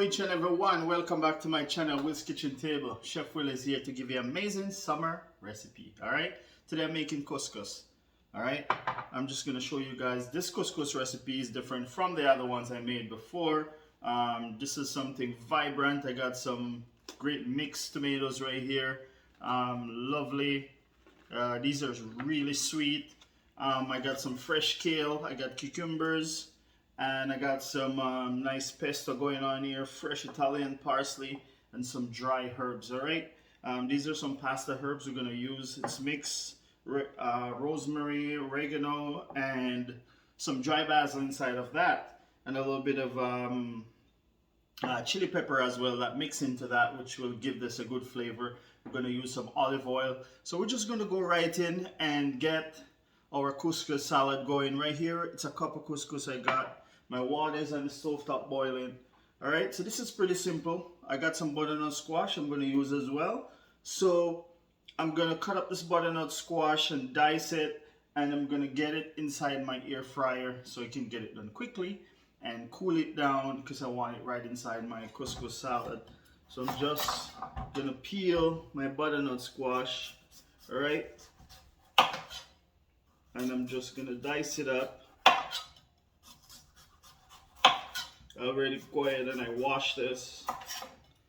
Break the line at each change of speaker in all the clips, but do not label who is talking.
each and every one. Welcome back to my channel, Will's Kitchen Table. Chef Will is here to give you an amazing summer recipe. Alright, today I'm making couscous. Alright, I'm just going to show you guys this couscous recipe is different from the other ones I made before. This is something vibrant. I got some great mixed tomatoes right here. Lovely. These are really sweet. I got some fresh kale. I got cucumbers. And I got some nice pesto going on here, fresh Italian parsley, and some dry herbs, all right? These are some pasta herbs we're gonna use. It's mixed rosemary, oregano, and some dry basil inside of that. And a little bit of chili pepper as well that mix into that, which will give this a good flavor. We're gonna use some olive oil. So we're just gonna go right in and get our couscous salad going right here. It's a cup of couscous I got. My water is on the stove top boiling. All right, so this is pretty simple. I got some butternut squash I'm going to use as well. So I'm going to cut up this butternut squash and dice it, and I'm going to get it inside my air fryer so I can get it done quickly and cool it down because I want it right inside my couscous salad. So I'm just going to peel my butternut squash, all right? And I'm just going to dice it up. I already go ahead and I wash this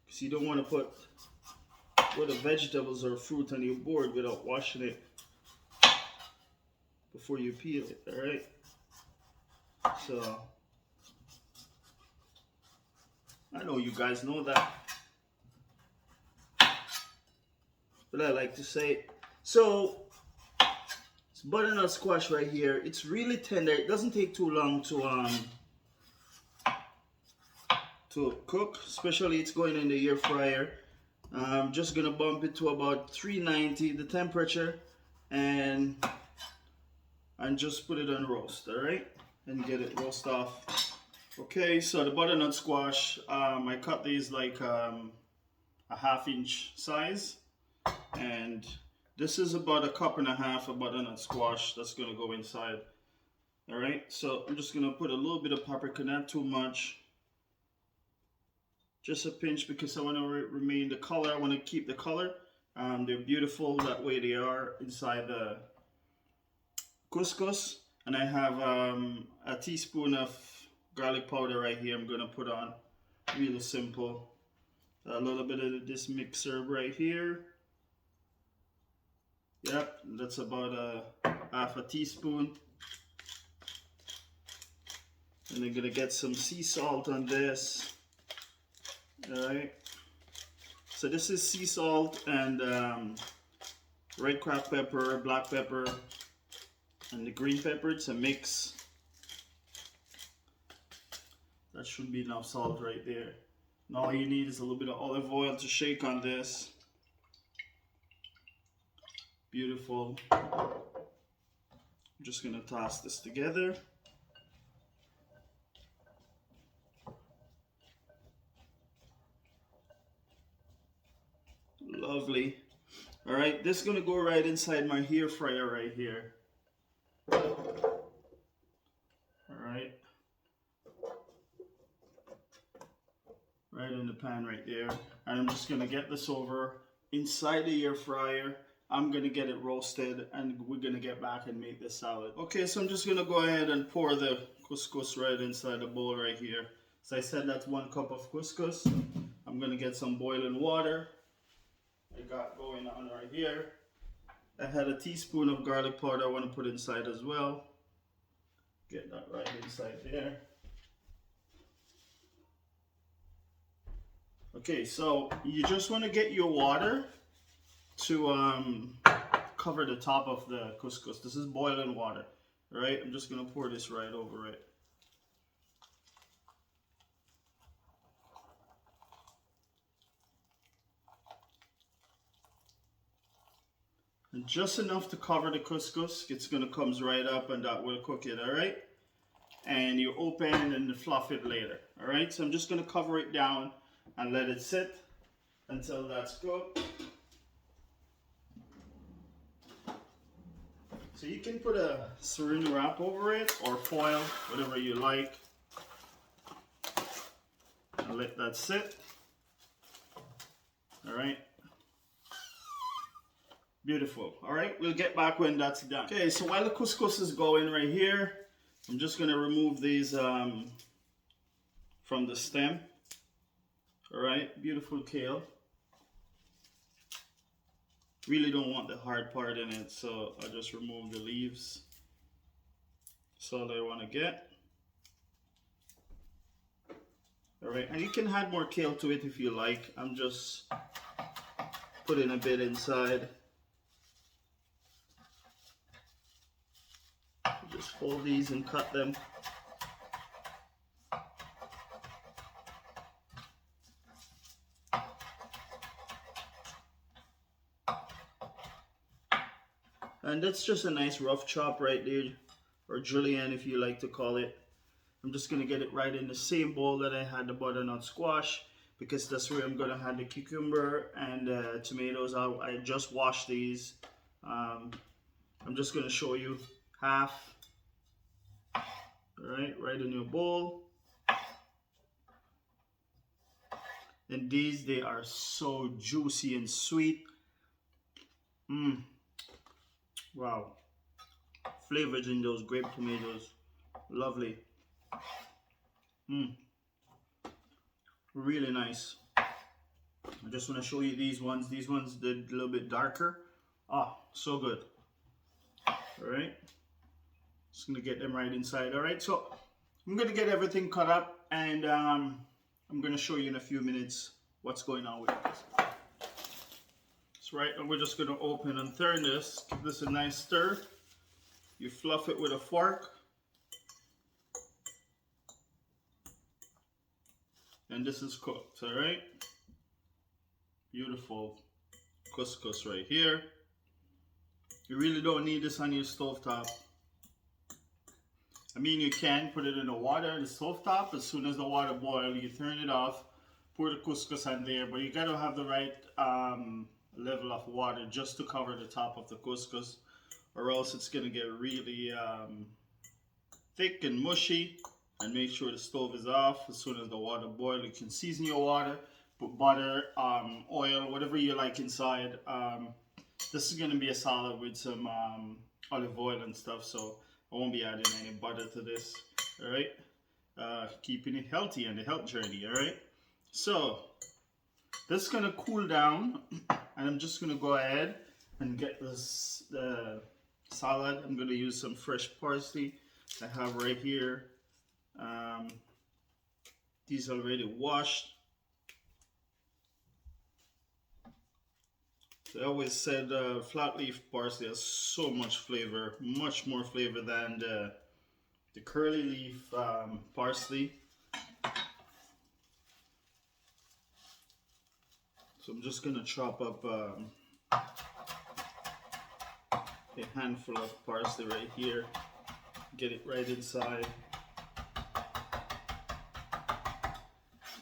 because you don't want to put the vegetables or fruit on your board without washing it before you peel it, alright? So, I know you guys know that, but I like to say it. So, it's butternut squash right here. It's really tender. It doesn't take too long to cook, especially it's going in the air fryer. I'm just gonna bump it to about 390 the temperature and just put it on roast, all right, and get it roast off. Okay, so the butternut squash, I cut these like a 1/2 inch size, and this is about 1.5 cups of butternut squash that's gonna go inside. All right, so I'm just gonna put a little bit of paprika, not too much. Just a pinch because I want to remain the color. I want to keep the color. They're beautiful that way they are inside the couscous. And I have a teaspoon of garlic powder right here I'm going to put on. Really simple. A little bit of this mixed herb right here. Yep, that's about 1/2 teaspoon. And I'm going to get some sea salt on this. Alright, so this is sea salt and red cracked pepper, black pepper, and the green pepper. It's a mix. That should be enough salt right there. And all you need is a little bit of olive oil to shake on this. Beautiful. I'm just gonna toss this together. Lovely. All right, this is gonna go right inside my air fryer right here. All right, right in the pan right there, and I'm just gonna get this over inside the air fryer. I'm gonna get it roasted, and we're gonna get back and make the salad. Okay, so I'm just gonna go ahead and pour the couscous right inside the bowl right here. So I said that's 1 cup of couscous. I'm gonna get some boiling water. I got going on right here. I had a teaspoon of garlic powder I want to put inside as well. Get that right inside there. Okay, so you just want to get your water to cover the top of the couscous. This is boiling water, all right? I'm just going to pour this right over it. And just enough to cover the couscous. It's gonna come right up and that will cook it, all right? And you open and fluff it later, all right? So I'm just gonna cover it down and let it sit until that's cooked. So you can put a saran wrap over it or foil, whatever you like. All and let that sit. All right. Beautiful. All right, we'll get back when that's done. Okay, so while the couscous is going right here, I'm just gonna remove these from the stem. All right, beautiful kale. Really don't want the hard part in it, so I'll just remove the leaves. That's all I want to get. All right, and you can add more kale to it if you like. I'm just putting a bit inside. Just hold these and cut them. And that's just a nice rough chop right there, or julienne if you like to call it. I'm just gonna get it right in the same bowl that I had the butternut squash, because that's where I'm gonna have the cucumber and tomatoes. I just washed these. I'm just gonna show you half. All right in your bowl. And these, they are so juicy and sweet. Wow. Flavors in those grape tomatoes. Lovely. Really nice. I just want to show you these ones. These ones, they're a little bit darker. Ah, so good. All right. Just going to get them right inside. All right. So I'm going to get everything cut up, and I'm going to show you in a few minutes what's going on with this. That's right. And we're just going to open and turn this. Give this a nice stir. You fluff it with a fork. And this is cooked, all right? Beautiful couscous right here. You really don't need this on your stovetop. I mean, you can put it in the water in the stovetop. As soon as the water boils, you turn it off, pour the couscous on there, but you gotta have the right level of water just to cover the top of the couscous, or else it's gonna get really thick and mushy. And make sure the stove is off. As soon as the water boils, you can season your water, put butter, oil, whatever you like inside. This is going to be a salad with some olive oil and stuff, so I won't be adding any butter to this. All right, keeping it healthy on the health journey. All right, so this is going to cool down, and I'm just going to go ahead and get this salad. I'm going to use some fresh parsley I have right here. These are already washed. I always said flat leaf parsley has so much flavor, much more flavor than the curly leaf parsley. So I'm just gonna chop up a handful of parsley right here, get it right inside.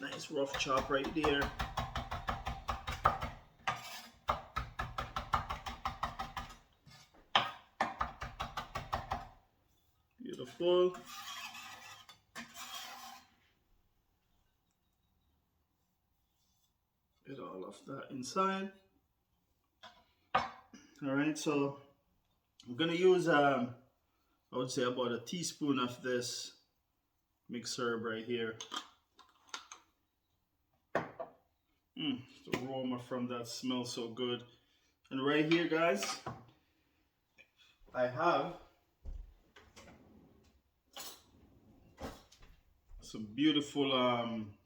Nice rough chop right there. Beautiful. Get all of that inside. All right, so I'm gonna use I would say about a teaspoon of this mixed herb right here. The aroma from that smells so good. And right here, guys, I have some beautiful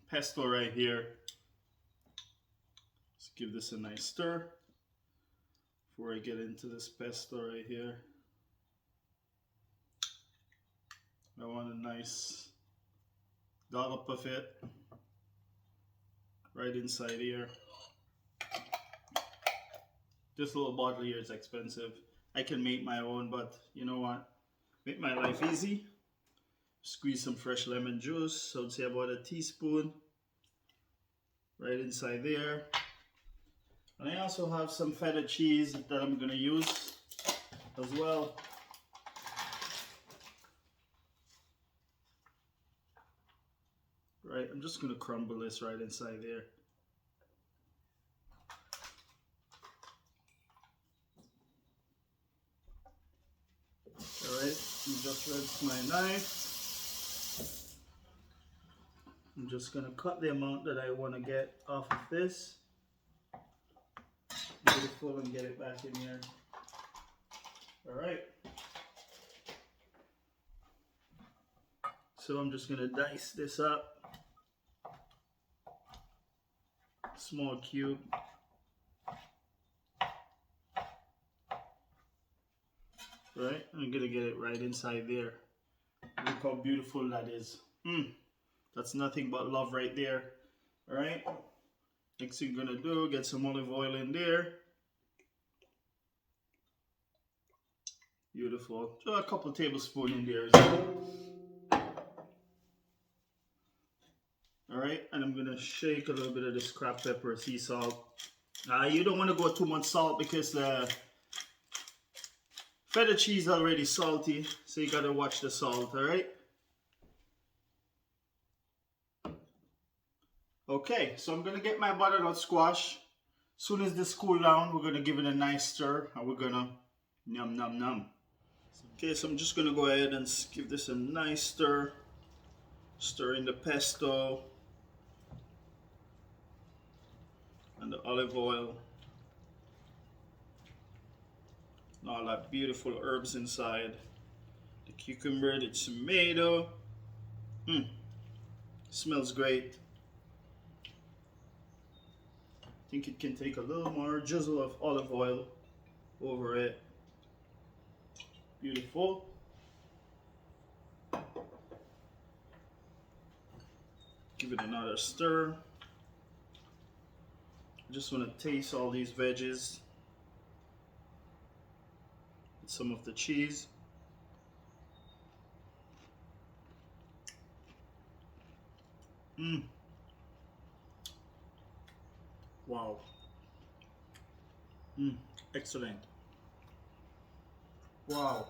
pesto right here. Let's give this a nice stir before I get into this pesto right here. I want a nice dollop of it right inside here. This little bottle here is expensive. I can make my own, but you know what? Make my life easy. Squeeze some fresh lemon juice. So I would say about a teaspoon right inside there. And I also have some feta cheese that I'm gonna use as well. Right, I'm just gonna crumble this right inside there. All right, just rinse my knife. I'm just gonna cut the amount that I want to get off of this. Beautiful, and get it back in here. All right. So I'm just gonna dice this up. Small cube. Right, I'm gonna get it right inside there. Look how beautiful that is. That's nothing but love right there. All right. Next thing you're gonna do, get some olive oil in there. Beautiful. Throw a couple tablespoons in there as well. All right, and I'm gonna shake a little bit of this cracked pepper, sea salt. You don't want to go too much salt because the feta cheese is already salty, so you gotta watch the salt. All right. Okay, so I'm gonna get my butternut squash. As soon as this cool down, we're gonna give it a nice stir, and we're gonna num num num. Okay, so I'm just gonna go ahead and give this a nice stir. Stir in the pesto and the olive oil. And all that beautiful herbs inside. The cucumber, the tomato. Smells great. I think it can take a little more drizzle of olive oil over it. Beautiful. Give it another stir. I just want to taste all these veggies. With some of the cheese. Wow. Excellent. Wow.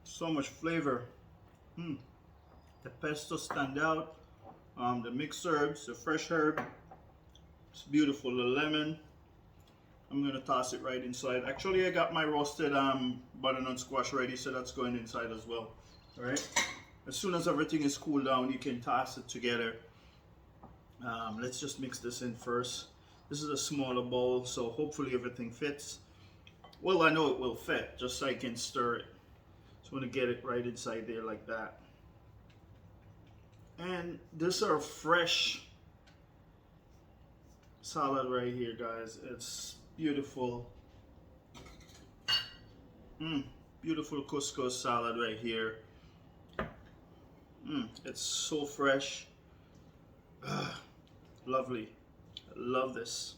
So much flavor. The pesto stand out. The mixed herbs, the fresh herb. It's beautiful. The lemon. I'm gonna toss it right inside. Actually, I got my roasted butternut squash ready, so that's going inside as well. All right. As soon as everything is cooled down, you can toss it together. Let's just mix this in first. This is a smaller bowl, so hopefully everything fits. Well, I know it will fit, just so I can stir it. So I'm gonna get it right inside there like that. And this is our fresh salad right here, guys. It's beautiful. Beautiful couscous salad right here. It's so fresh. Lovely. I love this.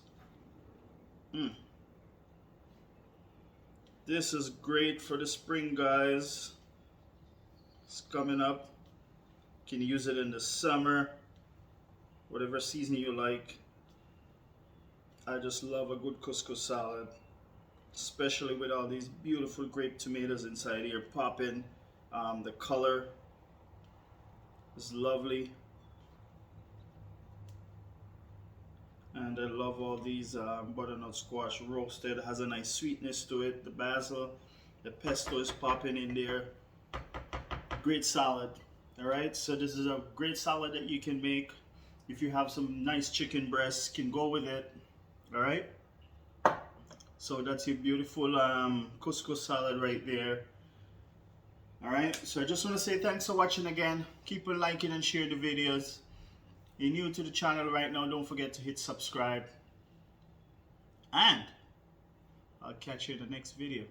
This is great for the spring, guys. It's coming up. You can use it in the summer, whatever season you like. I just love a good couscous salad, especially with all these beautiful grape tomatoes inside here popping. The color is lovely. And I love all these butternut squash roasted. It has a nice sweetness to it. The basil, the pesto is popping in there. Great salad. All right, so this is a great salad that you can make. If you have some nice chicken breasts, can go with it. All right. So that's your beautiful couscous salad right there. All right. So I just want to say thanks for watching again. Keep on liking and share the videos. You're new to the channel right now, don't forget to hit subscribe. And I'll catch you in the next video.